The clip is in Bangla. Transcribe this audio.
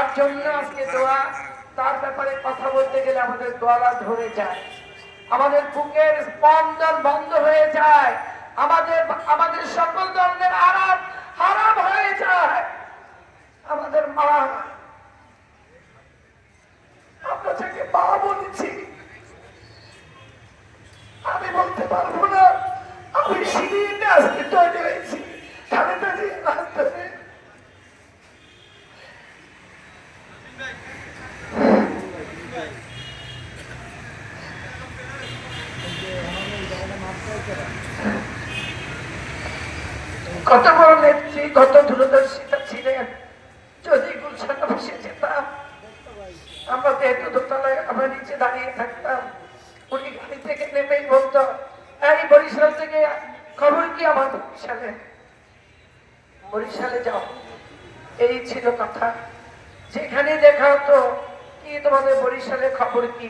তার জন্য আজকে দোয়া, তার ব্যাপারে কথা বলতে গেলে আমাদের গলা ধরে যায়, আমাদের বুকের স্পন্দন বন্ধ হয়ে যায়, আমাদের সকল ধরনের আরাম হারাম হয়ে যায়। আমাদের মা, আমরা যাকে মা বলেছি, আমি বলতে পারবো না আমি সিঁড়িতে আজকে তৈরি হয়েছি খালেদা জিয়ার মাধ্যমে। কত বড় নেত্রী, কত দূরদর্শিতা ছিলেন। যদি গুলশান অফিসে যেতাম, আমরা যেহেতু দোতলায় আমরা নিচে দাঁড়িয়ে থাকতাম, উনি গাড়ি থেকে নেমেই বলতো, এই বরিশাল থেকে খবর কি আমার বরিশালে, বরিশালে যাও। এই ছিল কথা। যেখানে দেখা হতো, কি তোমাদের বরিশালে খবর কি,